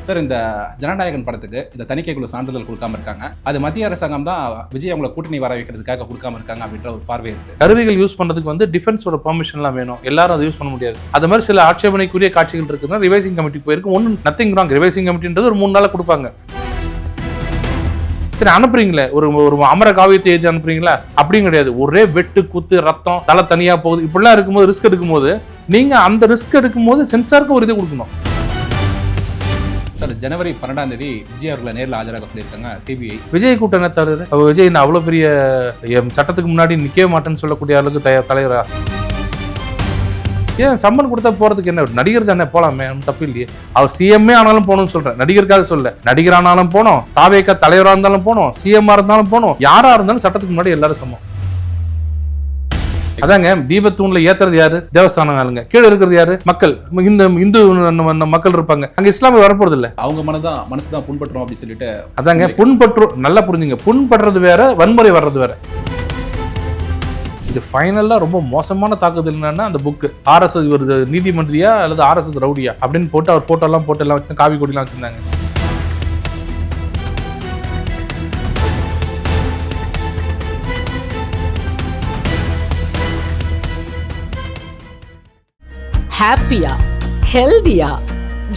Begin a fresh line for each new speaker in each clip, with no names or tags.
Sir, இந்த ஜனநாயகன் படத்துக்கு இந்த தணிக்கைக்குழு சான்றிதழ் கொடுக்காம இருக்காங்க. அது மத்திய அரசாங்கம் தான் விஜய் அவங்களை கூட்டணி வர வைக்கிறதுக்காக கொடுக்காம இருக்காங்க அப்படின்ற ஒரு பார்வை இருக்கு.
கருவிகள் யூஸ் பண்றதுக்கு வந்து டிஃபென்ஸோட பெர்மிஷன்லாம் வேணும். எல்லாரும் அதை யூஸ் பண்ண முடியாது. அது மாதிரி சில ஆட்சேபனைக்குரிய காட்சிகள் இருக்குன்னா ரிவைசிங் கமிட்டி போயிருக்கு. ஒன்றும் நத்திங் ராங். ரிவைசிங் கமிட்டின்றது ஒரு 3 நாள் கொடுப்பாங்க. சரி, அனுப்புறீங்களே ஒரு அமர காவியத்தை எழுதி அனுப்புறீங்களா? அப்படியும் கிடையாது. ஒரே வெட்டு குத்து ரத்தம் தலை தனியா போகுது. இப்படிலாம் இருக்கும்போது ரிஸ்க் எடுக்கும்போது நீங்க அந்த ரிஸ்க் எடுக்கும்போது சென்சாருக்கு ஒரு இது கொடுக்கணும்.
சார், ஜனவரி 12ஆம் தேதி விஜய் அவர்களை நேரில் ஆஜராக சொல்லியிருக்காங்க சிபிஐ.
விஜய் கூட்டம் என்ன தருது? விஜய் நான் அவ்வளவு பெரிய சட்டத்துக்கு முன்னாடி நிக்கவே மாட்டேன்னு சொல்லக்கூடிய அளவுக்கு தலைவரா? ஏன் சம்மன் கொடுத்தா போறதுக்கு என்ன? நடிகர் தானே, போலாமே, தப்பு இல்லையே. அவர் சிஎம்ஏ ஆனாலும் போகணும்னு சொல்றேன். நடிகருக்காக சொல்ல. நடிகர் ஆனாலும் போனோம், தாவேக்கா தலைவரா இருந்தாலும் போனோம், சிஎம்ஆ இருந்தாலும் போனோம். யாரா இருந்தாலும் சட்டத்துக்கு முன்னாடி எல்லாரும் சமம். அதாங்க, தீபத்தூண்ல ஏத்துறது யாரு? தேவஸ்தானம் ஆளுங்க. கீழே இருக்கிறது யாரு? மக்கள். இந்த இந்து மக்கள் இருப்பாங்க. அங்க இஸ்லாமிய வரப்போறது இல்ல.
அவங்க மனசுதான் புண்பற்றும் அப்படின்னு சொல்லிட்டு.
அதாங்க, புண்பற்றும். நல்லா புரிஞ்சுங்க. புண்படுறது வேற, வன்முறை வர்றது வேற. இது ஃபைனலா ரொம்ப மோசமான தாக்குதல் என்னன்னா, அந்த புக் RSS ஒரு நீதிமன்றியா அல்லது RSS ரவுடியா அப்படின்னு போட்டு அவர் போட்டோ எல்லாம் வச்சு காவி கொடிலாம் வச்சிருந்தாங்க.
ஹாப்பியா, ஹெல்தியா,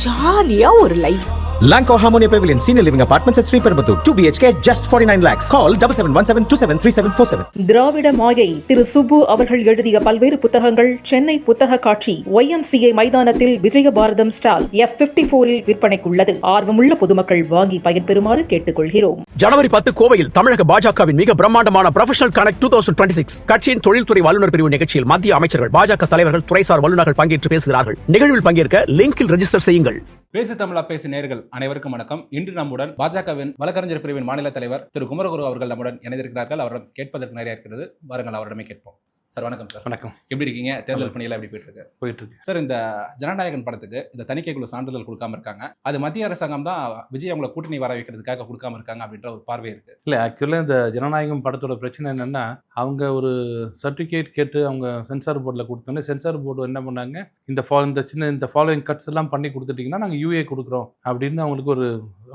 ஜாலியா ஒரு life.
Lanco Harmonia Pavilion Senior Living Apartments at Sri Perambatoor 2 BHK just 49 lakhs. Call 7717273747.
திராவிட மாயை திரு சுப்பு அவர்கள் எழுதிய பல்வேறு புத்தகங்கள் சென்னை புத்தக காட்சி YMCA மைதானத்தில் விஜயபாரதம் ஸ்டால் F54 விற்பனைக்குள்ளது. ஆர்வமுள்ள பொதுமக்கள் வாங்கி பயன்பெறுமாறு கேட்டுக்கொள்கிறோம்.
ஜனவரி 10 கோவையில் தமிழக பாஜகவின் மிக பிரம்மாண்டமான ப்ரொஃபஷனல் கனெக்ட் 2026 கட்சியின் தொழில்துறை வல்லுநர் பிரிவு நிகழ்ச்சியில் மத்திய அமைச்சர்கள், பாஜக தலைவர்கள், துறைசார் வல்லுநர்கள் பங்கேற்று பேசுகிறார்கள். நிகழ்வில் பங்கேற்க லிங்கில் ரெஜிஸ்டர் செய்யுங்கள்.
பேசு தமிழா பேசு நேயர்கள் அனைவருக்கும் வணக்கம். இன்று நம்முடன் பாஜகவின் வழக்கறிஞர் பிரிவின் மாநில தலைவர் திரு குமரகுரு அவர்கள் நம்முடன் இணைந்திருக்கிறார்கள். அவரிடம் கேட்பதற்கு நிறைய இருக்கிறது. வாருங்கள், அவரிடமே கேட்போம். சார், வணக்கம். சார்,
வணக்கம்.
எப்படி இருக்கீங்க? தேர்தல் பணியெல்லாம் எப்படி போயிட்டு இருக்கு? சார், இந்த ஜனநாயகன் படத்துக்கு இந்த தணிக்கைக்குழு சான்றிதழ் கொடுக்காம இருக்காங்க. அது மத்திய அரசாங்கம் தான் விஜய் அவங்களை கூட்டணி வர வைக்கிறதுக்காக கொடுக்காம இருக்காங்க அப்படின்ற ஒரு பார்வை இருக்கு.
இல்ல, ஆக்சுவலா இந்த ஜனநாயகம் படத்தோட பிரச்சனை என்னன்னா, அவங்க ஒரு சர்டிபிகேட் கேட்டு அவங்க சென்சார் போர்டில் கொடுத்தோன்னே சென்சார் போர்டு என்ன பண்ணாங்க, இந்த ஃபாலோயிங் கட்ஸ் எல்லாம் பண்ணி கொடுத்துட்டீங்கன்னா நாங்கள் UA கொடுக்குறோம் அப்படின்னு அவங்களுக்கு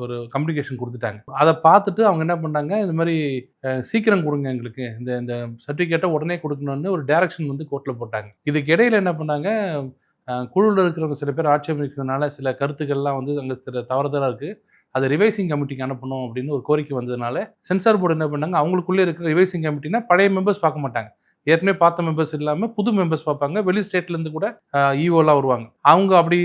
ஒரு கம்யூனிகேஷன் கொடுத்துட்டாங்க. அதை பார்த்துட்டு அவங்க என்ன பண்ணாங்க, இந்த மாதிரி சீக்கிரம் கொடுங்க, எங்களுக்கு இந்த சர்டிஃபிகேட்டை உடனே கொடுக்கணும்னு ஒரு டைரக்ஷன் வந்து கோர்ட்டில் போட்டாங்க. இதுக்கு இடையில என்ன பண்ணாங்க, குழுவில் இருக்கிறவங்க சில பேர் ஆட்சேபிக்கிறதுனால சில கருத்துக்கள்லாம் வந்து அங்கே சில தவறுதலாக இருக்குது, அதை ரிவைசிங் கமிட்டிக்கு அனுப்பணும் அப்படின்னு ஒரு கோரிக்கை வந்ததுனால சென்சார் போர்டு என்ன பண்ணாங்க, அவங்களுக்குள்ளே இருக்கிற ரிவைசிங் கமிட்டினா பழைய மெம்பர்ஸ் பார்க்க மாட்டாங்க. ஏற்கனவே பார்த்த மெம்பர்ஸ் இல்லாமல் புது மெம்பர்ஸ் பார்ப்பாங்க. வெளி ஸ்டேட்லேருந்து கூட EOலாம் வருவாங்க. அவங்க அப்படி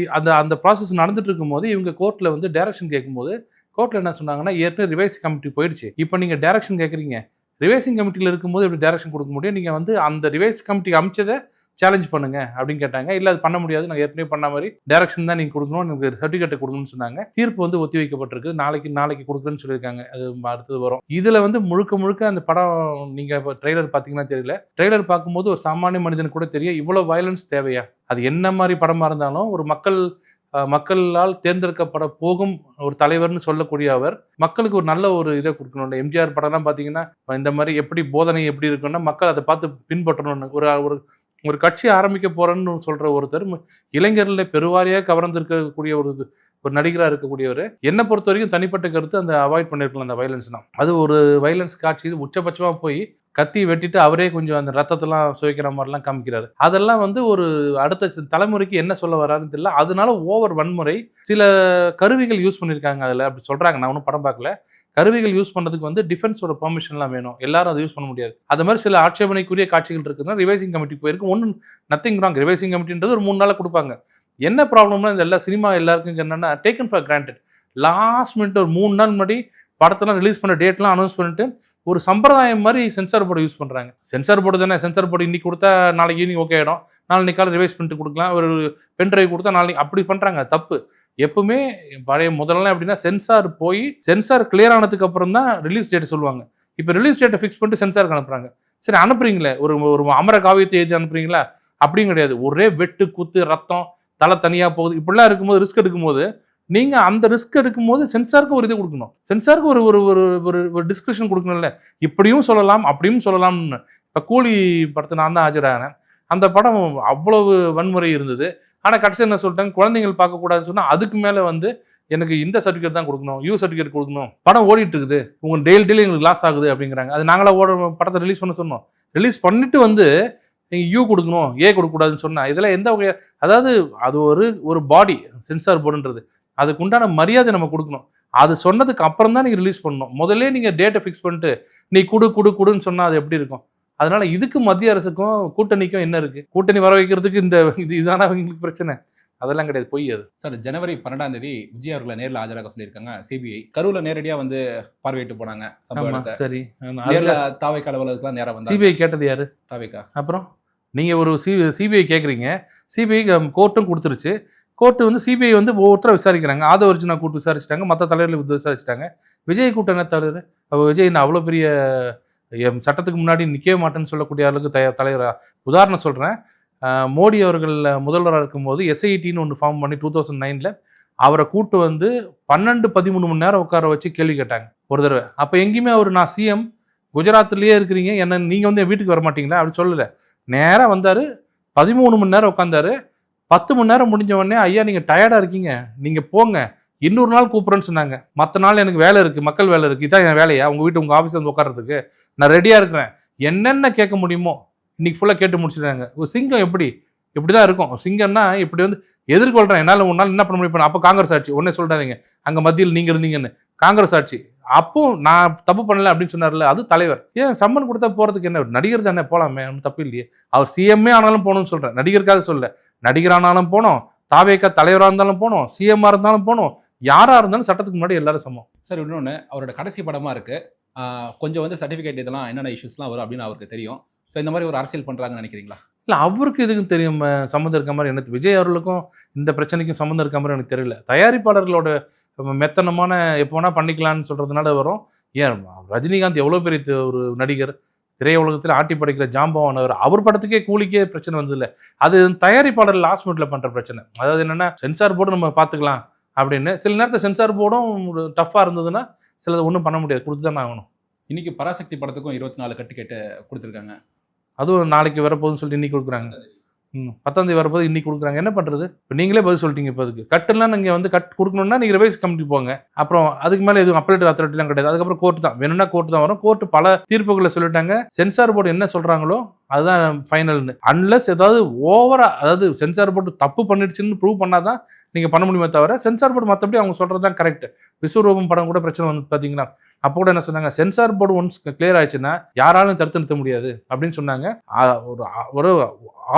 அந்த ப்ராசஸ் நடந்துட்டு இருக்கும்போது இவங்க கோர்ட்டில் வந்து டைரக்ஷன் கேட்கும்போது கோர்ட்டில் என்ன சொன்னாங்கன்னா, ஏற்கனவே ரிவைசிங் கமிட்டி போயிடுச்சு, இப்போ நீங்கள் டைரக்ஷன் கேட்குறீங்க, ரிவைசிங் கமிட்டியில் இருக்கும்போது எப்படி டைரக்ஷன் கொடுக்க முடியும், நீங்கள் வந்து அந்த ரிவைஸ் கமிட்டி அமைச்சதை சேலஞ்ச் பண்ணுங்க அப்படின்னு கேட்டாங்க. இல்லை, அது பண்ண முடியாது, நாங்கள் ஏற்கனவே பண்ண மாதிரி டைரக்ஷன் தான் நீங்கள் கொடுக்கணும், எனக்கு சர்டிஃபிகேட்டை கொடுக்கணும்னு சொன்னாங்க. தீர்ப்பு வந்து ஒத்தி வைக்கப்பட்டிருக்கு. நாளைக்கு கொடுக்குறேன்னு சொல்லியிருக்காங்க. அது அடுத்தது வரும். இதில் வந்து முழுக்க அந்த படம் நீங்கள் இப்போ ட்ரெய்லர் பார்த்தீங்கன்னா தெரியல. ட்ரெய்லர் பார்க்கும்போது ஒரு சாமானிய மனிதன் கூட தெரியும் இவ்வளோ வயலன்ஸ் தேவையா? அது என்ன மாதிரி படமாக இருந்தாலும் ஒரு மக்களால் தேர்ந்தெடுக்கப்பட போகும் ஒரு தலைவர்னு சொல்லக்கூடிய அவர் மக்களுக்கு ஒரு நல்ல ஒரு இதை கொடுக்கணும். எம்ஜிஆர் படம்லாம் பார்த்தீங்கன்னா இந்த மாதிரி எப்படி போதனை எப்படி இருக்குன்னா மக்கள் அதை பார்த்து பின்பற்றணும்னு ஒரு கட்சி ஆரம்பிக்க போறேன்னு சொல்ற ஒருத்தர் இளைஞர்ல பெருவாரியாக கவர்ந்திருக்கக்கூடிய ஒரு நடிகராக இருக்கக்கூடியவர். என்னை பொறுத்த வரைக்கும் தனிப்பட்ட கருத்து அந்த அவாய்ட் பண்ணிருக்கலாம். அந்த வயலன்ஸ்னா அது ஒரு வயலன்ஸ் காட்சி உச்சபட்சமாக போய் கத்தி வெட்டிட்டு அவரே கொஞ்சம் அந்த ரத்தத்தெல்லாம் சுவைக்கிற மாதிரிலாம் காமிக்கிறாரு. அதெல்லாம் வந்து ஒரு அடுத்த தலைமுறைக்கு என்ன சொல்ல வராதுன்னு தெரியல. அதனால ஓவர் வன்முறை, சில கருவிகள் யூஸ் பண்ணியிருக்காங்க அதில் அப்படி சொல்றாங்க. நான் ஒன்றும் படம் பார்க்கல. கருவிகள் யூஸ் பண்ணுறதுக்கு வந்து டிஃபென்ஸோட பெர்மிஷன்லாம் வேணும். எல்லாரும் அதை யூஸ் பண்ண முடியாது. அது மாதிரி சில ஆட்சேபனைக்குரிய காட்சிகள் இருக்குன்னா ரிவைசிங் கமிட்டி போயிருக்கு. ஒன்றும் நத்திங் ராங். ரிவைசிங் கமிட்டின்றது ஒரு 3 நாள் கொடுப்பாங்க. என்ன ப்ராப்ளம்னா, இந்த எல்லா சினிமா எல்லாருக்கும் என்னன்னா taken for granted. Last minute ஒரு 3 நாள் முன்னாடி படத்தெல்லாம் ரிலீஸ் பண்ண டேட்லாம் அனௌன்ஸ் பண்ணிட்டு ஒரு சம்பிரதாயம் மாதிரி சென்சார் போர்டு யூஸ் பண்ணுறாங்க. சென்சார் போர்டு தானே, சென்சார் போர்டு இன்னைக்கு கொடுத்தா நாளைக்கு ஈவினிங் ஓகே ஆகிடும், நாளைக்கு காலை ரிவைஸ் பண்ணிட்டு கொடுக்கலாம், ஒரு பென் டிரைவ் கொடுத்தா நாளைக்கு அப்படி பண்ணுறாங்க. தப்பு. எப்பவுமே பழைய முதல்லாம் எப்படின்னா சென்சார் போய் சென்சார் கிளியர் ஆனதுக்கு அப்புறம் தான் ரிலீஸ் டேட் சொல்லுவாங்க. இப்போ ரிலீஸ் டேட்டை ஃபிக்ஸ் பண்ணிட்டு சென்சாருக்கு அனுப்புறாங்க. சரி, அனுப்புறீங்களே ஒரு அமர காவியத்தை எழுதி அனுப்புறீங்களா? அப்படியும் கிடையாது. ஒரே வெட்டு குத்து ரத்தம் தலை தனியாக போகுது. இப்படிலாம் இருக்கும்போது ரிஸ்க் எடுக்கும்போது நீங்கள் அந்த ரிஸ்க் எடுக்கும்போது சென்சாருக்கு ஒரு இது கொடுக்கணும். சென்சாருக்கு ஒரு டிஸ்கிரிப்ஷன் கொடுக்கணும்ல. இப்படியும் சொல்லலாம் அப்படியும் சொல்லலாம்னு. இப்போ கூலி படத்தை நான் தான் ஆஜரானேன். அந்த படம் அவ்வளவு வன்முறை இருந்தது. ஆனால் கடைசி என்ன சொல்லிட்டாங்க, குழந்தைகள் பார்க்கக்கூடாதுன்னு சொன்னால் அதுக்கு மேலே வந்து எனக்கு இந்த சர்டிஃபிகேட் தான் கொடுக்கணும், யூ சர்டிஃபிகேட் கொடுக்கணும், படம் ஓடிட்டு இருக்குது, உங்கள் டெய்லி எங்களுக்கு லாஸ் ஆகுது அப்படிங்கிறாங்க. அது நாங்களா படத்தை ரிலீஸ் பண்ண சொன்னோம். ரிலீஸ் பண்ணிட்டு வந்து நீங்கள் யூ கொடுக்கணும், ஏ கொடுக்கக்கூடாதுன்னு சொன்னால் இதெல்லாம் எந்த வகையாக, அதாவது அது ஒரு பாடி சென்சார் போர்டுன்றது, அதுக்கு உண்டான மரியாதை நம்ம கொடுக்கணும். அது சொன்னதுக்கு அப்புறம் தான் நீங்கள் ரிலீஸ் பண்ணணும். முதல்ல நீங்கள் டேட்டை ஃபிக்ஸ் பண்ணிட்டு நீ கொடுன்னு சொன்னால் அது எப்படி இருக்கும்? அதனால இதுக்கு மத்திய அரசுக்கும் கூட்டணிக்கும் என்ன இருக்கு? கூட்டணி வர வைக்கிறதுக்கு இதுதானே அவங்களுக்கு பிரச்சனை? அதெல்லாம் கிடையாது, பொய் அது.
சார், ஜனவரி 12 விஜய் அவர்களை நேரில் ஆஜராக சொல்லியிருக்காங்க சிபிஐ. கரூர்ல நேரடியாக வந்து பார்வையிட்டு போனாங்க சம்பவ இடத்தை.
சரி,
நேரில் தாவேக்கா அலுவலகத்துக்கு நேராக வந்து
சிபிஐ கேட்டது யாரு?
தாவேக்கா.
அப்புறம் நீங்க ஒரு சிபிஐ கேட்குறீங்க, சிபிஐ கோர்ட்டும் கொடுத்துருச்சு. கோர்ட்டு வந்து சிபிஐ வந்து ஒவ்வொருத்தரை விசாரிக்கிறாங்க. ஆதவர்ஜுனா கூட்டு விசாரிச்சிட்டாங்க, மற்ற தலைவர்கள் விசாரிச்சிட்டாங்க. விஜய் கூட்டம் என்ன தலைவர்? விஜய் நான் அவ்வளோ பெரிய சட்டத்துக்கு முன்னாடி நிற்கவே மாட்டேன்னு சொல்லக்கூடிய அளவுக்கு தலைவரா? உதாரணம் சொல்கிறேன், மோடி அவர்கள் முதல்வராக இருக்கும்போது எஸ்ஐடின்னு ஒன்று ஃபார்ம் பண்ணி 2009 அவரை கூட்டு வந்து 12-13 மணி நேரம் உட்கார வச்சு கேள்வி கேட்டாங்க ஒரு தடவை. அப்போ எங்கேயுமே அவர் நான் சிஎம் குஜராத்லேயே இருக்கிறீங்க, என்ன நீங்கள் வந்து என் வீட்டுக்கு வர மாட்டீங்களா அப்படின்னு சொல்லலை. நேராக வந்தார், 13 மணி நேரம் உட்காந்தாரு. 10 மணி நேரம் முடிஞ்ச உடனே ஐயா நீங்கள் டயர்டாக இருக்கீங்க, நீங்கள் போங்க, இன்னொரு நாள் கூப்பிட்றேன்னு சொன்னாங்க. மற்ற நாள் எனக்கு வேலை இருக்குது, மக்கள் வேலை இருக்குது, இதான் என் வேலையா உங்கள் வீட்டு உங்கள் ஆஃபீஸ் வந்து உட்கார்றதுக்கு? நான் ரெடியாக இருக்கிறேன், என்னென்ன கேட்க முடியுமோ இன்னைக்கு ஃபுல்லாக கேட்டு முடிச்சுட்டாங்க. ஒரு சிங்கம் இப்படி தான் இருக்கும். சிங்கம்னா இப்படி வந்து எதிர்கொள்கிறேன், என்னால் ஒரு நாள் என்ன பண்ண முடியும்? அப்போ காங்கிரஸ் ஆட்சி, ஒன்னே சொல்லிட்டாதீங்க அங்கே மத்தியில் நீங்கள் இருந்தீங்கன்னு, காங்கிரஸ் ஆட்சி அப்போ நான் தப்பு பண்ணல அப்படின்னு சொன்னார்ல, அது தலைவர். ஏன் சம்மன் கொடுத்தா போகிறதுக்கு என்ன? நடிகர் தானே, போகலாமே, ஒன்றும் தப்பு இல்லையே. அவர் சிஎம்ஏ ஆனாலும் போகணும்னு சொல்கிறேன், நடிகருக்காக சொல்ல. நடிகர் ஆனாலும் போனோம், தாவேக்கா தலைவராக இருந்தாலும் போனோம், சிஎம்ஆர் இருந்தாலும் போனோம், யாராக இருந்தாலும் சட்டத்துக்கு முன்னாடி எல்லாரும் சமம்.
சார், இன்னொன்று அவரோட கடைசி படமாக இருக்குது, கொஞ்சம் வந்து சர்டிஃபிகேட் இதெல்லாம் என்னென்ன இஷ்யூஸ்லாம் வரும் அப்படின்னு அவருக்கு தெரியும். ஸோ இந்த மாதிரி ஒரு அரசியல் பண்ணுறாங்கன்னு நினைக்கிறீங்களா?
இல்லை, அவருக்கு இதுக்கும் தெரியும் சம்மந்தம் இருக்க மாதிரி எனக்கு. விஜய் அவர்களுக்கும் இந்த பிரச்சனைக்கும் சம்மந்தம் இருக்க மாதிரி எனக்கு தெரியல. தயாரிப்பாளர்களோட மெத்தனமான எப்போ வேணால் பண்ணிக்கலான்னு சொல்கிறதுனால வரும். ஏன் ரஜினிகாந்த் எவ்வளோ பெரிய ஒரு நடிகர், திரையுலகத்தில் ஆட்டி படைக்கிற ஜாம்பவானவர், அவர் படத்துக்கே கூலிக்கே பிரச்சனை வந்ததில்லை. அது தயாரிப்பாளர் லாஸ்ட் மினிட்ல பண்ணுற பிரச்சனை. அதாவது என்னென்னா, சென்சார் போர்டு நம்ம பார்த்துக்கலாம் அப்படின்னு. சில நேரத்தில் சென்சார் போர்டும் டஃப்பாக இருந்ததுன்னா சிலது ஒன்றும் பண்ண முடியாது, கொடுத்து தானே ஆகணும்.
இன்னைக்கு பராசக்தி படத்துக்கும் 24 கட்டு கொடுத்துருக்காங்க.
அதுவும் நாளைக்கு வரப்போகுதுன்னு சொல்லிட்டு இன்னைக்கு கொடுக்குறாங்க. 10ஆம் தேதி வரப்போது இன்னைக்கு கொடுக்குறாங்க. என்ன பண்ணுறது? இப்போ நீங்களே பதில் சொல்லிட்டீங்க. இப்போ அதுக்கு கட்டுலாம் நீங்கள் வந்து கட் கொடுக்கணும்னா நீங்கள் ரிவைஸ் கமிட்டி போங்க. அப்புறம் அதுக்கு மேலே எதுவும் அப்பலேட் அத்தாரிட்டிலாம் கிடையாது. அதுக்கப்புறம் கோர்ட்டு தான், வேணும்னா கோர்ட்டு தான் வரும். கோர்ட்டு பல தீர்ப்புகளை சொல்லிட்டாங்க. சென்சார் போர்டு என்ன சொல்கிறாங்களோ அதுதான் ஃபைனல்னு. அன்லஸ் ஏதாவது ஓவரா, அதாவது சென்சார் போர்டு தப்பு பண்ணிடுச்சுன்னு ப்ரூவ் பண்ணாதான் நீங்கள் பண்ண முடியுமே தவிர, சென்சார் போர்டு மற்றபடி அவங்க சொல்கிறது தான் கரெக்ட். விஸ்வரூபம் படம் கூட பிரச்சனை வந்து பார்த்தீங்கன்னா, அப்போ கூட என்ன சொன்னாங்க, சென்சார் போர்டு ஒன்ஸ் கிளியர் ஆயிடுச்சுன்னா யாராலும் தடுத்து நிறுத்த முடியாது அப்படின்னு சொன்னாங்க. ஒரு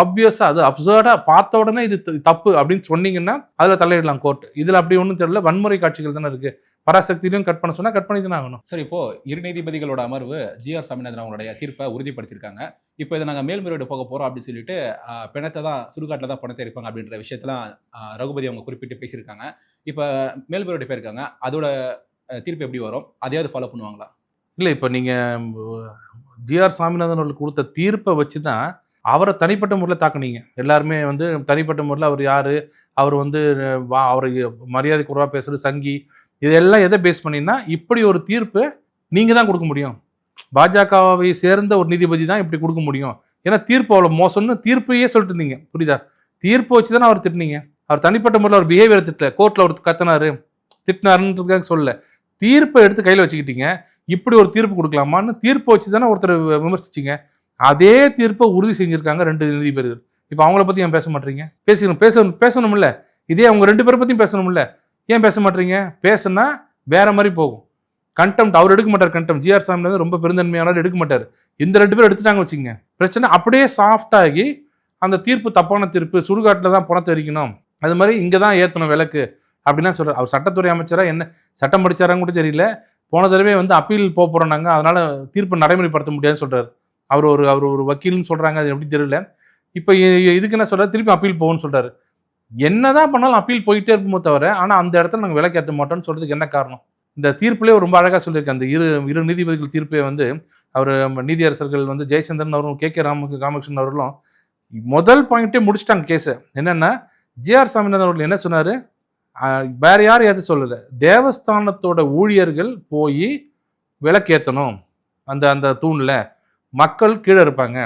ஆப்வியஸா, அது அப்சர்டா பார்த்த உடனே இது தப்பு அப்படின்னு சொன்னீங்கன்னா அதுல தலையிடலாம் கோர்ட். இதுல அப்படி ஒன்றும் தெரியல, வன்முறை காட்சிகள் தானே இருக்கு. பராசக்தியிலும் கட் பண்ண சொன்னா கட் பண்ணி தானே ஆகணும்.
சார், இப்போ 2 நீதிபதிகளோட அமர்வு GR சாமிநாதன் அவங்களுடைய தீர்ப்பை உறுதிப்படுத்தியிருக்காங்க. இப்போ இதை நாங்கள் மேல்முறையீடு போக போகிறோம் அப்படின்னு சொல்லிட்டு பிணத்தை தான் சுடுகாட்டில் தான் பணத்தை இருப்பாங்க அப்படின்ற விஷயத்தெல்லாம் ரகுபதி அவங்க குறிப்பிட்டு பேசியிருக்காங்க. இப்போ மேல்முறையீடு போயிருக்காங்க, அதோட தீர்ப்பு எப்படி வரும்? அதையாவது ஃபாலோ பண்ணுவாங்களா?
இல்லை, இப்போ நீங்கள் GR சாமிநாதன் அவர்கள் கொடுத்த தீர்ப்பை வச்சு தான் அவரை தனிப்பட்ட முறையில் தாக்குனீங்க. எல்லாருமே வந்து தனிப்பட்ட முறையில் அவர் யார், அவர் வந்து அவரை மரியாதை குறைவாக பேசுகிறது, சங்கி, இதெல்லாம் எதை பேஸ் பண்ணினா இப்படி ஒரு தீர்ப்பு நீங்கள் தான் கொடுக்க முடியும். பாஜகவை சேர்ந்த ஒரு நீதிபதி தான் இப்படி கொடுக்க முடியும். ஏன்னா தீர்ப்பு அவ்வளோ மோசம்னு தீர்ப்பையே சொல்லிட்டு இருந்தீங்க, புரியுதா? தீர்ப்பு வச்சு தானே அவர் திட்டினீங்க. அவர் தனிப்பட்ட முறையில் அவர் பிஹேவியர் திட்டல, கோர்ட்டில் அவர் திட்டினாருன்றதுக்காக சொல்லல. தீர்ப்பை எடுத்து கையில் வச்சுக்கிட்டீங்க. இப்படி ஒரு தீர்ப்பு கொடுக்கலாமான்னு தீர்ப்பை வச்சு தானே ஒருத்தர் விமர்சிச்சிங்க. அதே தீர்ப்பை உறுதி செஞ்சுருக்காங்க 2 நீதிபதிகள். இப்போ அவங்கள பற்றி ஏன் பேச மாட்டீங்க? பேசணும்ல. இதே அவங்க 2 பேரை பற்றியும் பேசணும்ல. ஏன் பேச மாட்டீங்க? பேசுனா வேற மாதிரி போகும். கண்டெம்ட் அவர் எடுக்க மாட்டார். கண்டெம்ட் GR சாமிநாதன் ரொம்ப பெருந்தன்மையானவர், எடுக்க மாட்டார். இந்த 2 பேர் எடுத்துட்டாங்க வச்சுங்க, பிரச்சனை அப்படியே சாஃப்டாகி அந்த தீர்ப்பு தப்பான தீர்ப்பு, சுடுகாட்டில் தான் பணத்தை எரிக்கணும், அது மாதிரி இங்கே தான் ஏற்றணும் விளக்கு அப்படின்னா சொல்கிறார். அவர் சட்டத்துறை அமைச்சராக என்ன சட்டம் படித்தாரான்னு கூட தெரியல. போன தடவை வந்து அப்பீல் போகிறோம் நாங்கள், அதனால் தீர்ப்பை நடைமுறைப்படுத்த முடியாதுன்னு சொல்கிறார். அவர் ஒரு வக்கீல்னு சொல்கிறாங்க, அது எப்படி தெரியல. இப்போ இதுக்கு என்ன சொல்கிறார், திருப்பி அப்பீல் போகும்னு சொல்கிறார். என்னதான் பண்ணாலும் அப்பீல் போயிட்டே இருக்குமோ தவிர, ஆனால் அந்த இடத்துல நாங்கள் விலக்கு ஏற்ற மாட்டோம்னு சொல்கிறதுக்கு என்ன காரணம்? இந்த தீர்ப்புலேயே ரொம்ப அழகாக சொல்லியிருக்கேன். அந்த இரு நீதிபதிகள் தீர்ப்பை வந்து அவர் நீதியரசர்கள் வந்து ஜெயச்சந்திரன் அவரும் KK ராமகிருஷ்ணன் அவர்களும் முதல் பாயிண்ட்டே முடிச்சிட்டாங்க கேஸை. என்னென்னா, GR சாமிநாதன் அவர்கள் என்ன சொன்னார், வேற யாரும் எது சொல்லலை, தேவஸ்தானத்தோட ஊழியர்கள் போய் விளக்கேற்றணும், அந்த தூணில் மக்கள் கீழே இருப்பாங்க,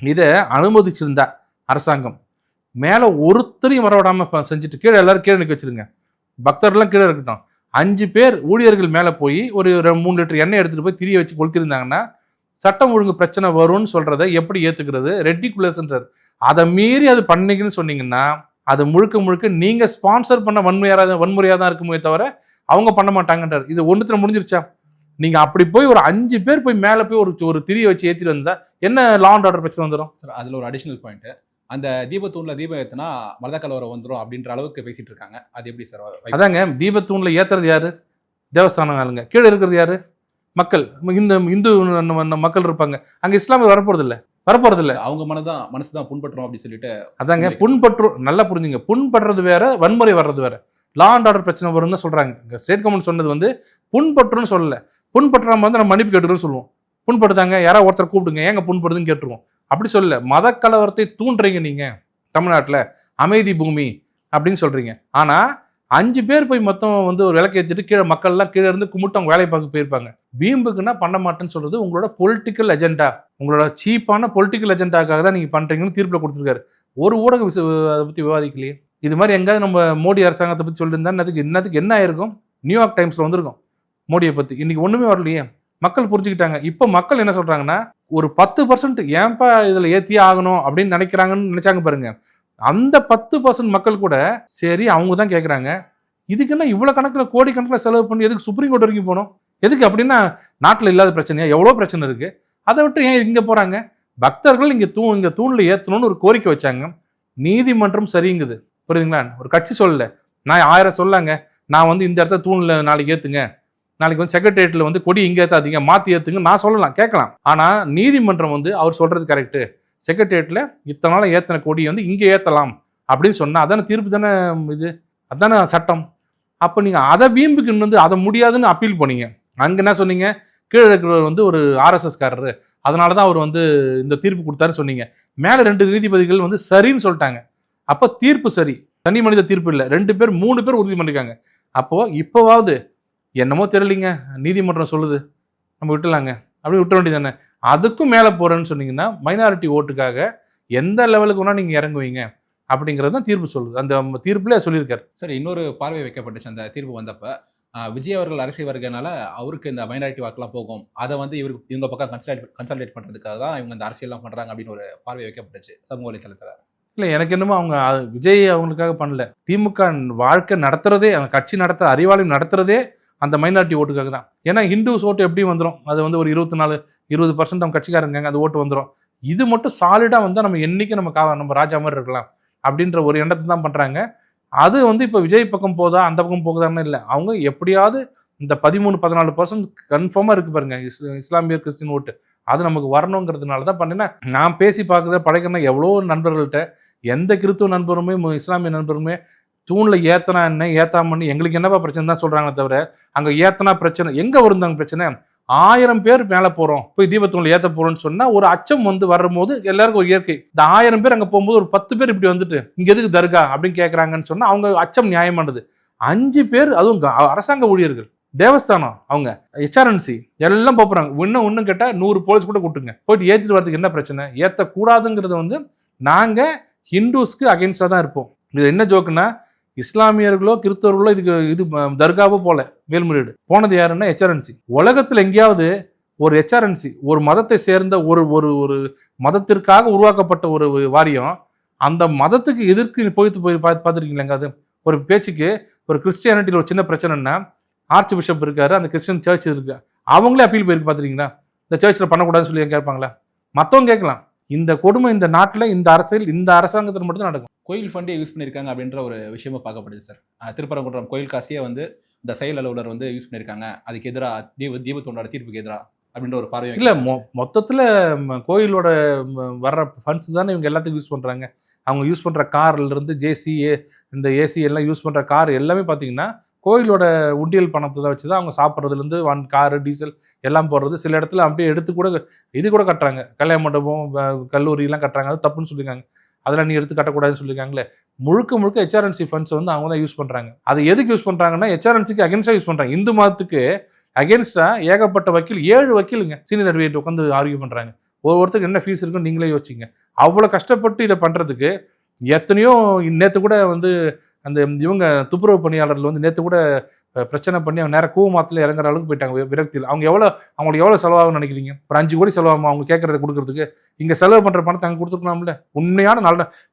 இதை அனுமதிச்சிருந்தா அரசாங்கம் மேலே ஒருத்தரையும் வரவிடாமல் செஞ்சுட்டு கீழே எல்லாரும் கீழே நிற்க வச்சுருங்க, பக்தர்லாம் கீழே இருக்கட்டும், 5 பேர் ஊழியர்கள் மேலே போய் ஒரு 3 லிட்டர் எண்ணெய் எடுத்துகிட்டு போய் திரிய வச்சு கொளுத்திருந்தாங்கன்னா சட்டம் ஒழுங்கு பிரச்சனை வரும்னு சொல்கிறத எப்படி ஏற்றுக்கிறது? ரெட்டிகுலஸ்ன்றது. அதை மீறி அது பண்ணிங்கன்னு சொன்னீங்கன்னா அது முழுக்க முழுக்க நீங்கள் ஸ்பான்சர் பண்ண வன்முறையாக தான் இருக்குமே தவிர அவங்க பண்ண மாட்டாங்கன்றார். இது ஒன்றுத்துல முடிஞ்சிருச்சா? நீங்கள் அப்படி போய் ஒரு 5 பேர் போய் மேலே போய் ஒரு திரியை வச்சு ஏற்றிட்டு வந்தா என்ன லா அண்ட் ஆர்டர் பிரச்சனை வந்துடும்?
சார் அதில் ஒரு அடிஷ்னல் பாயிண்ட், அந்த தீபத்தூணில் தீபம் ஏற்றினா மத கலவரம் வந்துடும் அப்படின்ற அளவுக்கு பேசிட்டு இருக்காங்க. அது எப்படி சார்?
அதாங்க, தீபத்தூணில் ஏற்றுறது யாரு? தேவஸ்தானம் ஆளுங்க. கீழே இருக்கிறது யாரு? மக்கள். இந்த இந்து மக்கள் இருப்பாங்க. அங்கே இஸ்லாமியர் வரப்போறது இல்லை. அவங்க மனசு தான் புண்பற்றோம் அப்படின்னு சொல்லிட்டு. அதாங்க, புண்பற்றும். நல்லா புரிஞ்சுங்க, புண்படுறது வேற, வன்முறை வர்றது வேற. லா அண்ட் ஆர்டர் பிரச்சனை வரும்னு தான் சொல்றாங்க. ஸ்டேட் கவர்மெண்ட் சொன்னது வந்து புண்பற்றுன்னு சொல்லல. புண்பற்றாம வந்து நம்ம மன்னிப்பு கேட்டுக்கிறோம்னு சொல்லுவோம். புண்படுத்தாங்க, யாராவது ஒருத்தர் கூப்பிடுங்க, ஏங்க புண்படுதுன்னு கேட்டுருவோம். அப்படி சொல்லல. மத கலவரத்தை தூண்டுறீங்க நீங்க தமிழ்நாட்டில், அமைதி பூமி அப்படின்னு சொல்றீங்க. ஆனா 5 பேர் போய் மொத்தம் வந்து ஒரு விளக்கு ஏற்றிட்டு கீழே மக்கள்லாம் கீழே இருந்து கும்பிட்டு அவங்க வேலையை பார்க்க போயிருப்பாங்க. வீம்புக்குன்னா பண்ண மாட்டேன்னு சொல்றது உங்களோட பொலிட்டிக்கல் அஜெண்டா, உங்களோட சீப்பான பொலிட்டிக்கல் அஜெண்டாக்காக தான் நீங்க பண்றீங்கன்னு தீர்ப்பில் கொடுத்துருக்காரு. ஒரு ஊடகம் அதை பத்தி விவாதிக்கலையே. இது மாதிரி எங்கேயாவது நம்ம மோடி அரசாங்கத்தை பத்தி சொல்லியிருந்தா இன்னத்துக்கு என்ன ஆயிருக்கும்? நியூயார்க் டைம்ஸ்ல வந்திருக்கும் மோடியை பத்தி. இன்னைக்கு ஒண்ணுமே வரலையே. மக்கள் புரிஞ்சுக்கிட்டாங்க. இப்போ மக்கள் என்ன சொல்றாங்கன்னா, ஒரு 10% ஏன்பா இதுல ஏத்தியே ஆகணும் அப்படின்னு நினைச்சாங்க பாருங்க. அந்த 10% மக்கள் கூட சரி அவங்க தான் கேட்குறாங்க, இதுக்குன்னா இவ்வளோ கணக்கில் கோடிக்கணக்கில் செலவு பண்ணி எதுக்கு சுப்ரீம் கோர்ட் வரைக்கும் போகணும்? எதுக்கு? அப்படின்னா நாட்டில் இல்லாத பிரச்சனையா? எவ்வளோ பிரச்சனை இருக்குது. அதை விட்டு ஏன் இங்கே போகிறாங்க? பக்தர்கள் இங்கே தூணில் ஏற்றணும்னு ஒரு கோரிக்கை வச்சாங்க. நீதிமன்றம் சரிங்குது. புரியுதுங்களா? ஒரு கட்சி சொல்லல, நான் 1000 சொல்லாங்க, நான் வந்து இந்த இடத்த தூணில் நாளைக்கு ஏற்றுங்க, நாளைக்கு வந்து செக்ரட்டரியேட்டில் வந்து கொடி இங்கே ஏற்றாதீங்க, மாற்றி ஏற்றுங்க, நான் சொல்லலாம், கேட்கலாம். ஆனால் நீதிமன்றம் வந்து அவர் சொல்கிறது கரெக்டு, செக்ரட்டரியேட்டில் இத்தனை நாள் ஏற்றின கொடியை வந்து இங்கே ஏற்றலாம் அப்படின்னு சொன்னால் அதான தீர்ப்பு தானே இது, அதானே சட்டம். அப்போ நீங்கள் அதை வீம்புக்கு வந்து அதை முடியாதுன்னு அப்பீல் பண்ணீங்க. அங்கே என்ன சொன்னீங்க? கீழே இருக்கிறவர் வந்து ஒரு ஆர்எஸ்எஸ்காரரு, அதனால தான் அவர் வந்து இந்த தீர்ப்பு கொடுத்தாருன்னு சொன்னீங்க. மேலே 2 நீதிபதிகள் வந்து சரின்னு சொல்லிட்டாங்க. அப்போ தீர்ப்பு சரி, தனி மனித தீர்ப்பு இல்லை. 2 பேர் 3 பேர் உறுதி பண்ணிருக்காங்க. அப்போது இப்போவாவது என்னமோ தெரியலிங்க, நீதிமன்றம் சொல்லுது, நம்ம விட்டுலாங்க அப்படி விட்ட வேண்டியதானே. அதுக்கும் மேலே போகிறேன்னு சொன்னீங்கன்னா மைனாரிட்டி ஓட்டுக்காக எந்த லெவலுக்கு வேணால் நீங்கள் இறங்குவீங்க அப்படிங்கிறது தான் தீர்ப்பு சொல்லுது. அந்த தீர்ப்புல சொல்லியிருக்காரு.
சரி, இன்னொரு பார்வை வைக்கப்பட்டுச்சு அந்த தீர்ப்பு வந்தப்ப. விஜய் அவர்கள் அரசியல் வருகிறனால அவருக்கு இந்த மைனாரிட்டி வாக்கெல்லாம் போகும், அதை வந்து இவங்க பக்கம் கன்சல்டேட் பண்ணுறதுக்காக தான் இவங்க இந்த அரசியல்லாம் பண்ணுறாங்க அப்படின்னு ஒரு பார்வை வைக்கப்பட்டுச்சு சமூக வலைத்தளத்தில்.
இல்லை, எனக்கு என்னமோ அவங்க விஜய் அவங்களுக்காக பண்ணல. திமுக வாழ்க்கை நடத்துறதே, அவங்க கட்சி அறிவாலயம் நடத்துறதே அந்த மைனாரிட்டி ஓட்டுக்காக தான். ஏன்னா ஹிந்துஸ் ஓட்டு எப்படி வந்துடும்? அது வந்து ஒரு 24-20% அவங்க கட்சிக்காரங்க, அது ஓட்டு வந்துடும். இது மட்டும் சாலிடாக வந்தால் நம்ம என்னைக்கு நம்ம ராஜா மாதிரி இருக்கலாம் அப்படின்ற ஒரு எண்ணத்தை தான் பண்ணுறாங்க. அது வந்து இப்போ விஜய் பக்கம் போதா அந்த பக்கம் போகுதான்னு இல்லை. அவங்க எப்படியாவது இந்த 13-14% கன்ஃபார்மாக இருக்குது பாருங்க இஸ்லாமியர் கிறிஸ்டின் ஓட்டு, அது நமக்கு வரணுங்கிறதுனால தான் பண்ணினா. நான் பேசி பார்க்குறத படைக்கிறேன்னா எவ்வளோ நண்பர்கள்ட்ட, எந்த கிறிஸ்துவ நண்பருமே இஸ்லாமிய நண்பருமே தூணில் ஏத்தனா என்ன ஏத்தாமன்னு எங்களுக்கு என்னப்பா பிரச்சனை தான் சொல்கிறாங்க தவிர, அங்கே ஏத்தனா பிரச்சனை எங்கே வருந்தாங்க பிரச்சனை? 1000 பேர் மேலே போகிறோம், போய் தீபத்தூணில் ஏற்ற போகிறோம்னு சொன்னால் ஒரு அச்சம் வந்து வரும்போது எல்லாருக்கும் ஒரு இயற்கை. இந்த 1000 பேர் அங்கே போகும்போது ஒரு 10 பேர் இப்படி வந்துட்டு இங்கே எதுக்கு தர்கா அப்படின்னு கேட்குறாங்கன்னு சொன்னால் அவங்க அச்சம் நியாயமானது. 5 பேர், அதுவும் அரசாங்க ஊழியர்கள், தேவஸ்தானம், அவங்க HRNC எல்லாம் போகிறாங்க. இன்னும் கேட்டால் 100 போலீஸ் கூட கூட்டுங்க, போயிட்டு ஏற்றிட்டு வரதுக்கு என்ன பிரச்சனை? ஏற்றக்கூடாதுங்கிறது வந்து நாங்கள் ஹிந்துஸ்க்கு அகென்ஸ்டாக தான் இருப்போம். இது என்ன ஜோக்குன்னா, இஸ்லாமியர்களோ கிறிஸ்தவர்களோ இது தர்காவோ போல மேல்முறையீடு போனது யாருன்னா HRNC. உலகத்தில் எங்கேயாவது ஒரு HRNC, ஒரு மதத்தை சேர்ந்த ஒரு ஒரு மதத்திற்காக உருவாக்கப்பட்ட ஒரு வாரியம் அந்த மதத்துக்கு எதிர்த்து போய் பார்த்துருக்கீங்களா? எங்காவது ஒரு பேச்சுக்கு ஒரு கிறிஸ்டியானிட்டியில் ஒரு சின்ன பிரச்சனைன்னா ஆர்ச் பிஷப் இருக்காரு, அந்த கிறிஸ்டியன் சர்ச் இருக்கு, அவங்களே அப்பீல் போயிருக்கு பார்த்துருக்கீங்களா? இந்த சர்ச்சில் பண்ணக்கூடாதுன்னு சொல்லி கேட்பாங்களா? மற்றவங்க கேட்கலாம். இந்த கொடுமை இந்த நாட்டில் இந்த அரசியல் இந்த அரசாங்கத்தில் மட்டும் தான் நடக்கும்.
கோயில் ஃபண்டே யூஸ் பண்ணியிருக்காங்க அப்படின்ற ஒரு விஷயமா பார்க்கப்படுது சார். திருப்பரங்குன்றம் கோயில் காசியை வந்து இந்த செயல் அலுவலர் வந்து யூஸ் பண்ணியிருக்காங்க, அதுக்கு எதிராக தீபத்தோட தீர்ப்புக்கு எதிராக அப்படின்ற ஒரு பார்வை
இல்லை. மொத்தத்தில் கோயிலோட வர்ற ஃபண்ட்ஸ் தானே இவங்க எல்லாத்துக்கும் யூஸ் பண்ணுறாங்க. அவங்க யூஸ் பண்ணுற கார்லேருந்து ஜேசிஏ இந்த ஏசி எல்லாம் யூஸ் பண்ணுற கார் எல்லாமே பார்த்தீங்கன்னா கோயிலோட உண்டியல் பணத்தை தான் வச்சு தான் அவங்க சாப்பிட்றதுலேருந்து காரு டீசல் எல்லாம் போடுறது. சில இடத்துல அப்படியே எடுத்து கூட இது கூட கட்டுறாங்க, கல்யாண மண்டபம் கல்லூரியெல்லாம் கட்டுறாங்க, அது தப்புன்னு சொல்லியிருக்காங்க. அதெல்லாம் நீ எடுத்து கட்டக்கூடாதுன்னு சொல்லியிருக்காங்களே. முழுக்க HRNC ஃபண்ட்ஸ் வந்து அவங்க தான் யூஸ் பண்ணுறாங்க. அதை எதுக்கு யூஸ் பண்ணுறாங்கன்னா HRNCக்கு அகேன்ஸ்டாக யூஸ் பண்ணுறாங்க. இந்து மதத்துக்கு அகேன்ஸ்டாக ஏகப்பட்ட வக்கீல், 7 வக்கீலுங்க சீனியர் அட்வொகேட் உட்காந்து ஆர்கியூ பண்ணுறாங்க. ஒவ்வொருத்தருக்கு என்ன ஃபீஸ் இருக்குன்னு நீங்களே யோசிச்சிங்க. அவ்வளோ கஷ்டப்பட்டு இதை பண்ணுறதுக்கு எத்தனையோ நேற்று கூட வந்து அந்த இவங்க துப்புரவு பணியாளர்கள் வந்து நேற்று கூட பிரச்சனை பண்ணி அவங்க நேரம் கூவமாத்துல இறங்குற அளவுக்கு போயிட்டாங்க விரக்தியில். அவங்களுக்கு எவ்வளோ செலவாகும்னு நினைக்கிறீங்க? ஒரு 5 கோடி செலவாகும் அவங்க கேட்கறத கொடுக்கறதுக்கு. இங்கே செலவு பண்ணுற பணத்தை அங்கே கொடுத்துருக்கலாம்ல. உண்மையான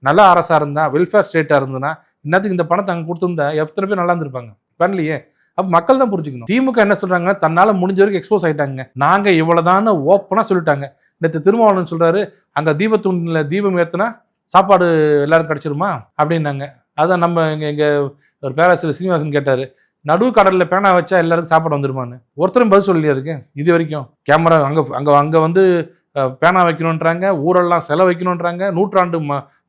நல்ல அரசாக இருந்தா, வெல்ஃபேர் ஸ்டேட்டாக இருந்ததுன்னா இன்னத்துக்கு இந்த பணத்தை அங்கே கொடுத்துருந்தா எத்தனை பேர் நல்லா இருந்திருப்பாங்க? பண்ணலையே. அப்போ மக்கள் தான் புரிஞ்சுக்கணும். திமுக என்ன சொல்றாங்க, தன்னால் முடிஞ்ச வரைக்கும் எக்ஸ்போஸ் ஆயிட்டாங்க. நாங்கள் இவ்வளோதான ஓப்பனாக சொல்லிட்டாங்க. நேற்று திருமாவளவன் சொல்றாரு, அங்கே தீபத்தூண்ல தீபம் ஏற்றினா சாப்பாடு எல்லாரும் கிடைச்சிருமா அப்படின்னாங்க. அதான் நம்ம இங்கே ஒரு பேராசிரியர் சீனிவாசன் கேட்டார், நடுவு கடலில் பேனா வச்சா எல்லாருக்கும் சாப்பாடு வந்துருமான்னு. ஒருத்தரும் பதில் சொல்லலையா அதுக்கு இது வரைக்கும்? கேமரா அங்கே வந்து பேனா வைக்கணுன்றாங்க, ஊரெல்லாம் செலவு வைக்கணுன்றாங்க, நூற்றாண்டு